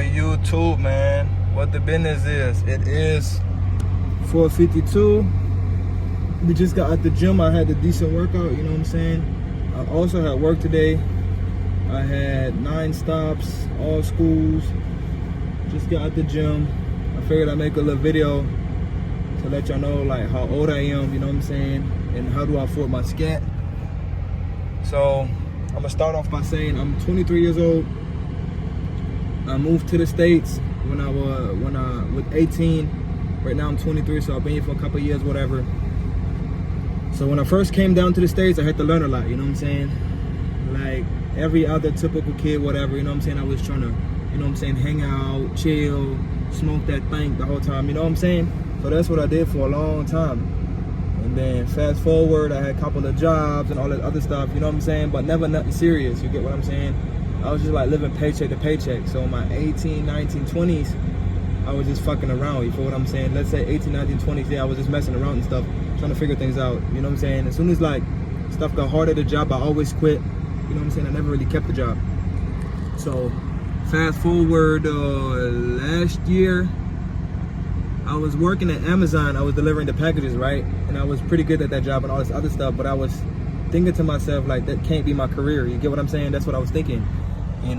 YouTube, man. What the business is? It is 4:52. We just got at the gym. I had a decent workout, you know what I'm saying? I also had work today. I had 9 stops, all schools. Just got at the gym. I figured I'd make a little video to let y'all know like how old I am, you know what I'm saying? And how do I afford my scat. So I'm gonna start off by saying I'm 23 years old. I moved to the States when I was 18. Right now I'm 23, so I've been here for a couple of years, whatever. So when I first came down to the States, I had to learn a lot, you know what I'm saying? Like every other typical kid, whatever, you know what I'm saying? I was trying to, you know what I'm saying, hang out, chill, smoke that thing the whole time, you know what I'm saying? So that's what I did for a long time. And then fast forward, I had a couple of jobs and all that other stuff, you know what I'm saying? But never nothing serious, you get what I'm saying? I was just like living paycheck to paycheck. So in my 18, 19, 20s, I was just fucking around, you feel what I'm saying? Let's say 18, 19, 20s, yeah, I was just messing around and stuff, trying to figure things out, you know what I'm saying? As soon as like stuff got hard at the job, I always quit, you know what I'm saying? I never really kept the job. So fast forward last year, I was working at Amazon. I was delivering the packages, right? And I was pretty good at that job and all this other stuff, but I was thinking to myself, like, that can't be my career. You get what I'm saying? That's what I was thinking. And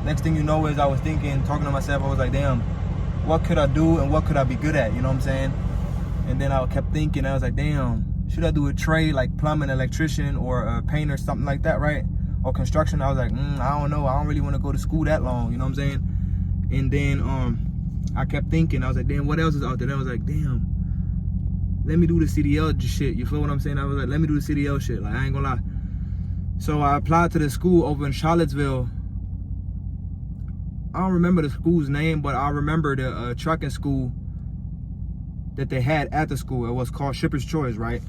next thing you know is I was thinking, talking to myself, I was like, damn, what could I do and what could I be good at? You know what I'm saying? And then I kept thinking, I was like, damn, should I do a trade like plumbing, electrician, or a painter, something like that, right? Or construction. I was like, I don't know. I don't really want to go to school that long, you know what I'm saying? And then I kept thinking, I was like, damn, what else is out there? Then I was like, damn, let me do the CDL shit. You feel what I'm saying? I was like, let me do the CDL shit. Like, I ain't gonna lie. So I applied to the school over in Charlottesville. I don't remember the school's name, but I remember the trucking school that they had at the school. It was called Shipper's Choice, right?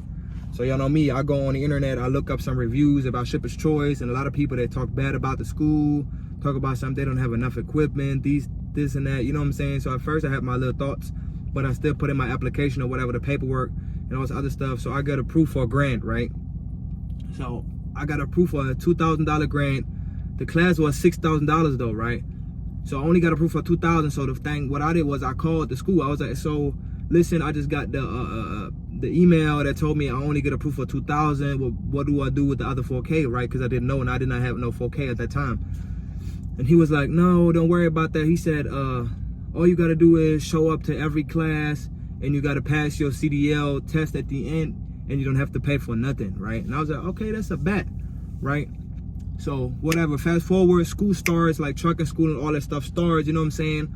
So y'all know me, I go on the internet, I look up some reviews about Shipper's Choice, and a lot of people, they talk bad about the school, talk about something, they don't have enough equipment, this and that, you know what I'm saying? So at first I had my little thoughts, but I still put in my application or whatever, the paperwork and all this other stuff. So I got approved for a grant, right? So I got approved for a $2,000 grant. The class was $6,000 though, right? So I only got approved for $2,000. So the thing, what I did was I called the school. I was like, so listen, I just got the email that told me I only get approved for $2,000. Well, what do I do with the other $4K, right? Because I didn't know, and I did not have no $4K at that time. And he was like, no, don't worry about that. He said, all you got to do is show up to every class, and you got to pass your CDL test at the end, and you don't have to pay for nothing, right? And I was like, okay, that's a bet, right? So whatever, fast forward, school starts, like trucking school and all that stuff starts, you know what I'm saying?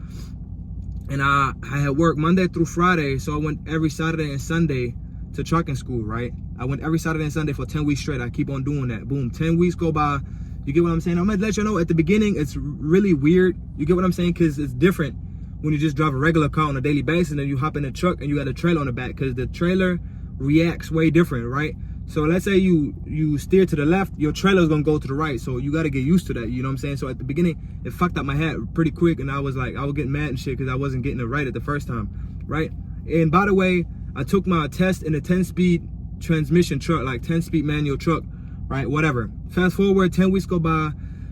And I had work Monday through Friday, so I went every Saturday and Sunday to trucking school, right? I went every Saturday and Sunday for 10 weeks straight. I keep on doing that. Boom, 10 weeks go by. You get what I'm saying? I'm gonna let you know at the beginning, it's really weird. You get what I'm saying? Because it's different when you just drive a regular car on a daily basis and then you hop in a truck and you got a trailer on the back, because the trailer reacts way different, right? So let's say you steer to the left, your trailer is gonna go to the right. So you gotta get used to that, you know what I'm saying? So at the beginning, it fucked up my head pretty quick, and I was getting mad and shit because I wasn't getting it right at the first time, right? And by the way, I took my test in a 10-speed transmission truck, like 10-speed manual truck, right? Whatever. Fast forward, 10 weeks go by.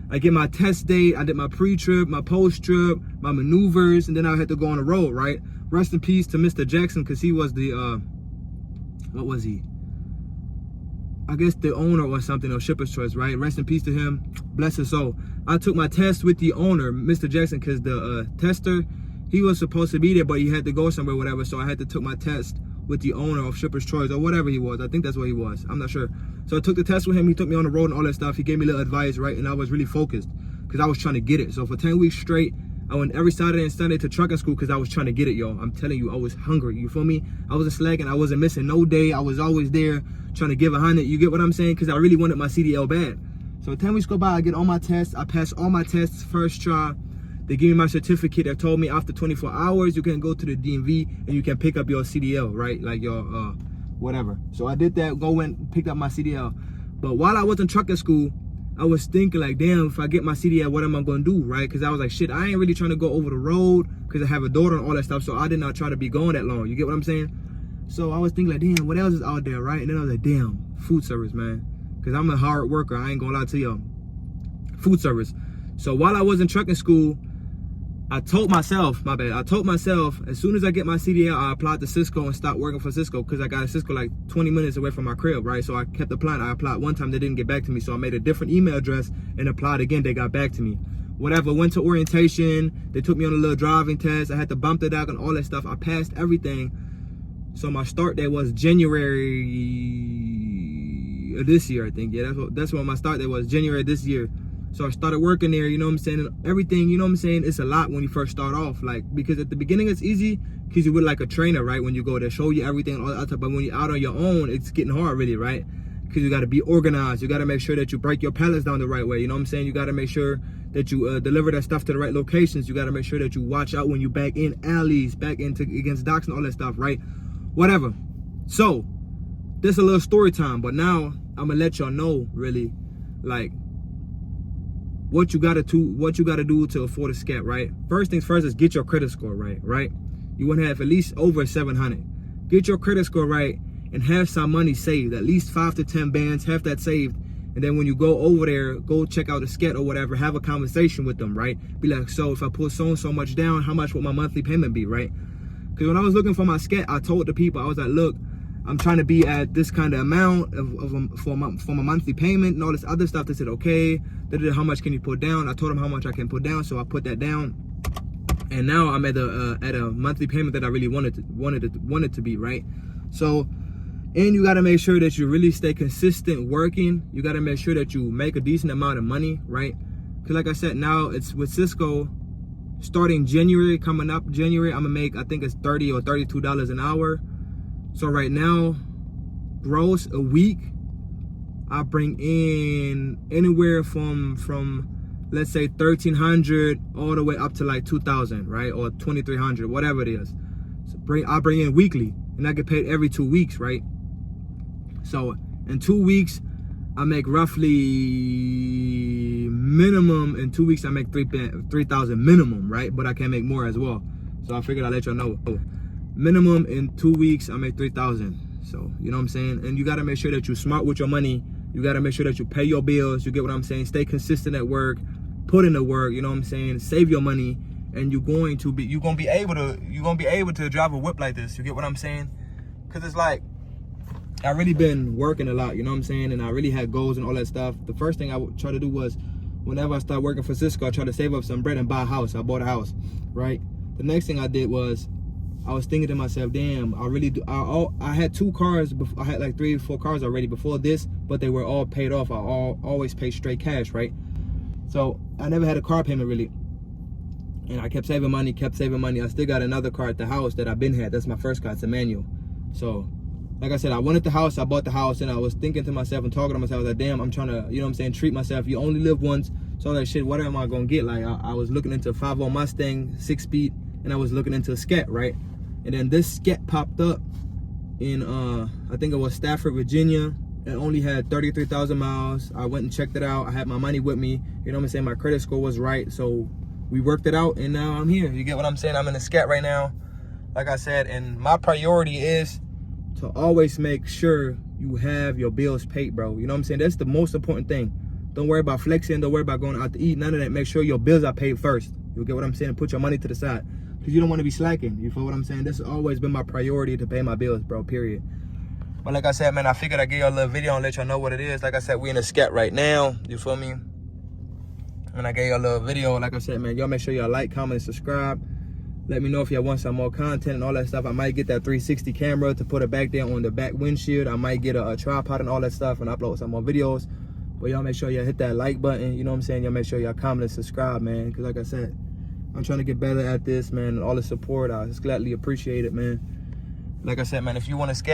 I get my test date. I did my pre-trip, my post-trip, my maneuvers, and then I had to go on the road, right? Rest in peace to Mr. Jackson, because he was the, what was he? I guess the owner or something of Shipper's Choice, right? Rest in peace to him. Bless his soul. I took my test with the owner, Mr. Jackson, because the tester, he was supposed to be there, but he had to go somewhere, whatever. So I had to take my test with the owner of Shipper's Choice or whatever he was. I think that's what he was. I'm not sure. So I took the test with him. He took me on the road and all that stuff. He gave me a little advice, right? And I was really focused because I was trying to get it. So for 10 weeks straight, I went every Saturday and Sunday to trucking school because I was trying to get it, yo. I'm telling you, I was hungry. You feel me? I wasn't slacking. I wasn't missing no day. I was always there trying to give 100. You get what I'm saying? Because I really wanted my CDL bad. So 10 weeks go by. I get all my tests. I pass all my tests first try. They give me my certificate that told me after 24 hours, you can go to the DMV and you can pick up your CDL, right? Like your whatever. So I did that, went, picked up my CDL. But while I was in trucking school, I was thinking like, damn, if I get my CDL, what am I gonna do, right? Because I was like, shit, I ain't really trying to go over the road because I have a daughter and all that stuff. So I did not try to be going that long. You get what I'm saying? So I was thinking like, damn, what else is out there, right? And then I was like, damn, food service, man. Because I'm a hard worker. I ain't gonna lie to y'all. Food service. So while I was in trucking school, I told myself, my bad, I told myself, as soon as I get my CDL, I applied to Cisco and stopped working for Cisco, because I got a Cisco like 20 minutes away from my crib, right? So I kept applying. I applied one time, they didn't get back to me, so I made a different email address and applied again. They got back to me. Whatever, went to orientation, they took me on a little driving test, I had to bump the dock and all that stuff. I passed everything. So my start date was January of this year, I think. Yeah, that's what my start date was, January this year. So I started working there, you know what I'm saying? And everything, you know what I'm saying? It's a lot when you first start off, like, because at the beginning it's easy because you're with like a trainer, right? When you go there, show you everything and all that stuff. But when you're out on your own, it's getting hard, really, right? Because you got to be organized. You got to make sure that you break your pallets down the right way. You know what I'm saying? You got to make sure that you deliver that stuff to the right locations. You got to make sure that you watch out when you back in alleys, back into against docks and all that stuff, right? Whatever. So this is a little story time, but now I'm gonna let y'all know, really, like, what you gotta do to afford a Scat, right? First things first is get your credit score right? You want to have at least over 700. Get your credit score right and have some money saved, at least 5 to 10 bands, have that saved. And then when you go over there, go check out the Scat or whatever, have a conversation with them, right? Be like, so if I put so and so much down, how much would my monthly payment be, right? Because when I was looking for my Scat, I told the people, I was like, look, I'm trying to be at this kind of amount for my monthly payment and all this other stuff. They said, okay, how much can you put down? I told them how much I can put down, so I put that down. And now I'm at a monthly payment that I really wanted to be, right? So, and you got to make sure that you really stay consistent working. You got to make sure that you make a decent amount of money, right? Because like I said, now it's with Cisco, starting January, coming up January, I'm gonna make, I think it's $30 or $32 an hour. So right now, gross a week, I bring in anywhere from let's say 1,300 all the way up to like 2,000, right? Or 2,300, whatever it is. So I bring in weekly, and I get paid every 2 weeks, right? So in 2 weeks, I make roughly minimum, in 2 weeks I make 3,000 minimum, right? But I can make more as well. So I figured I'd let y'all know. Minimum in 2 weeks I make 3,000. So you know what I'm saying? And you got to make sure that you're smart with your money. You got to make sure that you pay your bills. You get what I'm saying? Stay consistent at work, put in the work, you know what I'm saying? Save your money, and you're gonna be able to drive a whip like this. You get what I'm saying? Cause it's like, I really been working a lot, you know what I'm saying? And I really had goals and all that stuff. The first thing I would try to do was, whenever I start working for Cisco, I try to save up some bread and buy a house. I bought a house, right? The next thing I did was, I was thinking to myself, damn, I really do. I had 2 cars. I had like 3 or 4 cars already before this, but they were all paid off. I always paid straight cash, right? So I never had a car payment really. And I kept saving money. I still got another car at the house that I've been had. That's my first car. It's a manual. So, like I said, I wanted the house. I bought the house, and I was thinking to myself and talking to myself, like, damn, I'm trying to, you know what I'm saying, treat myself. You only live once. So that shit, what am I gonna get? Like, I was looking into a 5.0 Mustang, 6-speed, and I was looking into a Scat, right? And then this Scat popped up in, I think it was Stafford, Virginia. It only had 33,000 miles. I went and checked it out. I had my money with me. You know what I'm saying? My credit score was right. So we worked it out, and now I'm here. You get what I'm saying? I'm in a Scat right now, like I said. And my priority is to always make sure you have your bills paid, bro. You know what I'm saying? That's the most important thing. Don't worry about flexing. Don't worry about going out to eat. None of that. Make sure your bills are paid first. You get what I'm saying? Put your money to the side, because you don't want to be slacking. You feel what I'm saying? This has always been my priority, to pay my bills, bro, period. But like I said, man, I figured I'd give y'all a little video and let y'all know what it is. Like I said, we in a Scat right now. You feel me? And I gave y'all a little video. Like I said, man, y'all make sure y'all like, comment, and subscribe. Let me know if y'all want some more content and all that stuff. I might get that 360 camera to put it back there on the back windshield. I might get a tripod and all that stuff and upload some more videos. But y'all make sure y'all hit that like button. You know what I'm saying? Y'all make sure y'all comment and subscribe, man. Because like I said, I'm trying to get better at this, man. All the support, I just gladly appreciate it, man. Like I said, man, if you want to Scat,